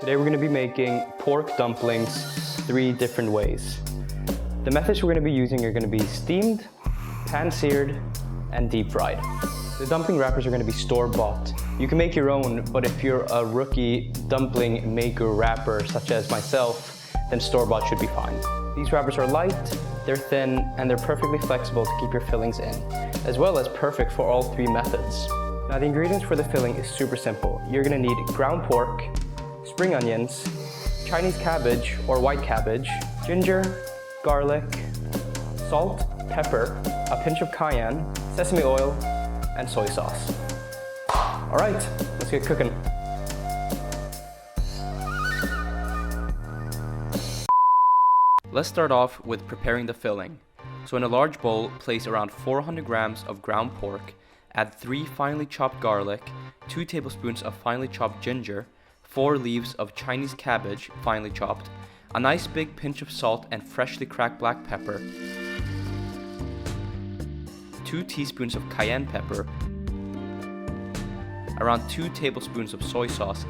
Today we're going to be making pork dumplings 3 different ways. The methods we're going to be using are going to be steamed, pan-seared, and deep fried. The dumpling wrappers are going to be store-bought. You can make your own, but if you're a rookie dumpling maker wrapper such as myself, then store-bought should be fine. These wrappers are light, they're thin, and they're perfectly flexible to keep your fillings in, as well as perfect for all 3 methods. Now the ingredients for the filling is super simple. You're going to need ground pork, spring onions, Chinese cabbage or white cabbage, ginger, garlic, salt, pepper, a pinch of cayenne, sesame oil, and soy sauce. All right, let's get cooking. Let's start off with preparing the filling. So in a large bowl, place around 400 grams of ground pork, add 3 finely chopped garlic, 2 tablespoons of finely chopped ginger, 4 leaves of Chinese cabbage, finely chopped, a nice big pinch of salt and freshly cracked black pepper, 2 teaspoons of cayenne pepper, around 2 tablespoons of soy sauce,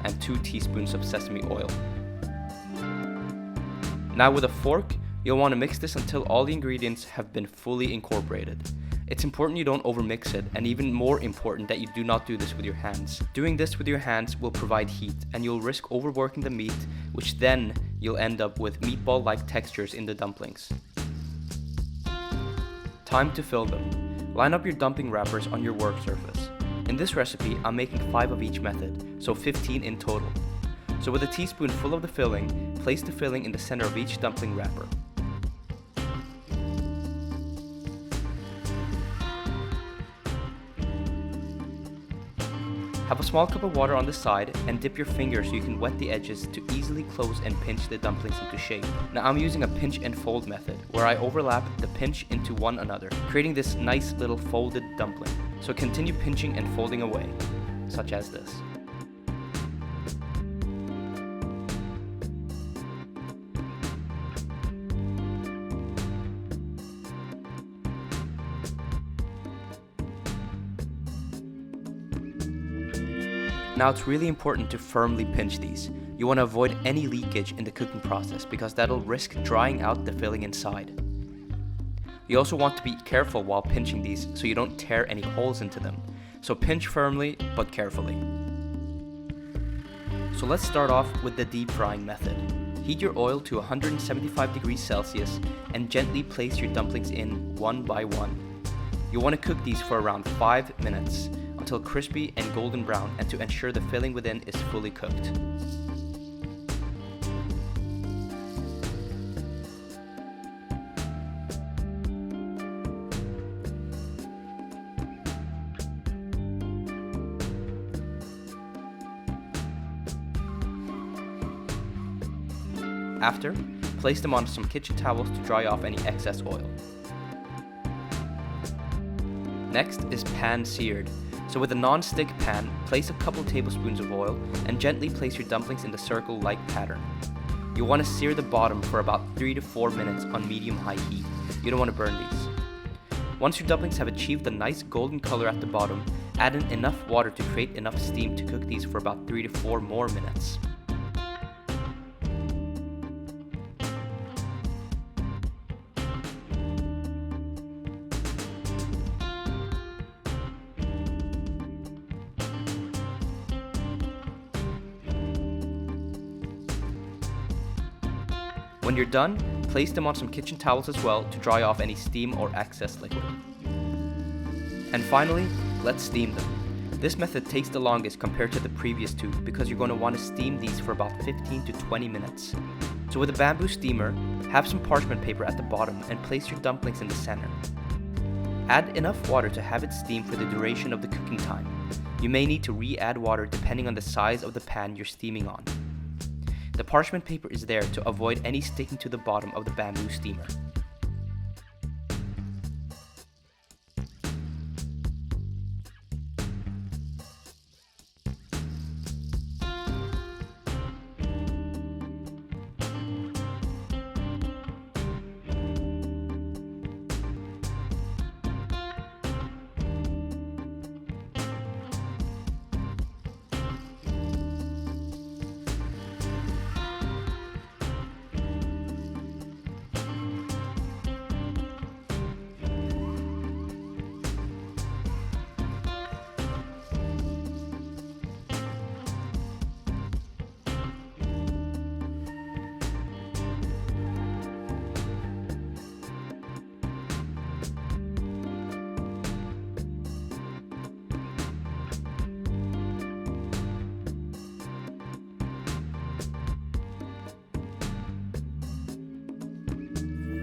and 2 teaspoons of sesame oil. Now with a fork, you'll want to mix this until all the ingredients have been fully incorporated. It's important you don't overmix it, and even more important that you do not do this with your hands. Doing this with your hands will provide heat, and you'll risk overworking the meat, which then you'll end up with meatball-like textures in the dumplings. Time to fill them. Line up your dumpling wrappers on your work surface. In this recipe, I'm making 5 of each method, so 15 in total. So with a teaspoon full of the filling, place the filling in the center of each dumpling wrapper. Have a small cup of water on the side and dip your finger so you can wet the edges to easily close and pinch the dumplings into shape. Now I'm using a pinch and fold method where I overlap the pinch into one another, creating this nice little folded dumpling. So continue pinching and folding away, such as this. Now it's really important to firmly pinch these. You want to avoid any leakage in the cooking process because that'll risk drying out the filling inside. You also want to be careful while pinching these so you don't tear any holes into them. So pinch firmly but carefully. So let's start off with the deep frying method. Heat your oil to 175 degrees Celsius and gently place your dumplings in one by one. You want to cook these for around 5 minutes until crispy and golden brown, and to ensure the filling within is fully cooked. After, place them on some kitchen towels to dry off any excess oil. Next is pan-seared. So with a non-stick pan, place a couple tablespoons of oil and gently place your dumplings in the circle-like pattern. You'll want to sear the bottom for about 3 to 4 minutes on medium-high heat. You don't want to burn these. Once your dumplings have achieved a nice golden color at the bottom, add in enough water to create enough steam to cook these for about 3 to 4 more minutes. When you're done, place them on some kitchen towels as well to dry off any steam or excess liquid. And finally, let's steam them. This method takes the longest compared to the previous 2 because you're going to want to steam these for about 15 to 20 minutes. So with a bamboo steamer, have some parchment paper at the bottom and place your dumplings in the center. Add enough water to have it steam for the duration of the cooking time. You may need to re-add water depending on the size of the pan you're steaming on. The parchment paper is there to avoid any sticking to the bottom of the bamboo steamer.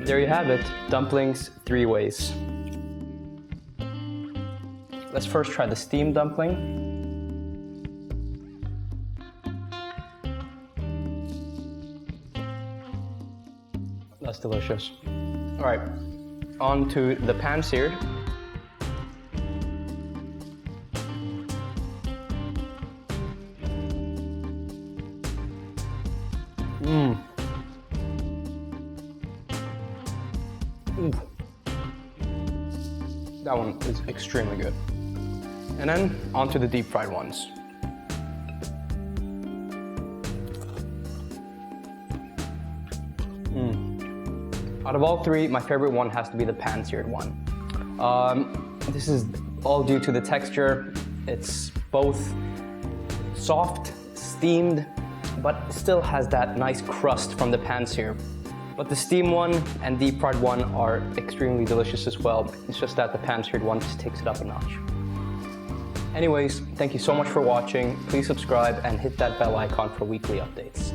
There you have it, dumplings 3 ways. Let's first try the steamed dumpling. That's delicious. All right, on to the pan-seared. Ooh. That one is extremely good. And then onto the deep fried ones. Out of all 3, my favorite one has to be the pan-seared one. This is all due to the texture. It's both soft, steamed, but still has that nice crust from the pan-sear. But the steamed one and deep fried one are extremely delicious as well. It's just that the pan-seared one just takes it up a notch. Anyways, thank you so much for watching. Please subscribe and hit that bell icon for weekly updates.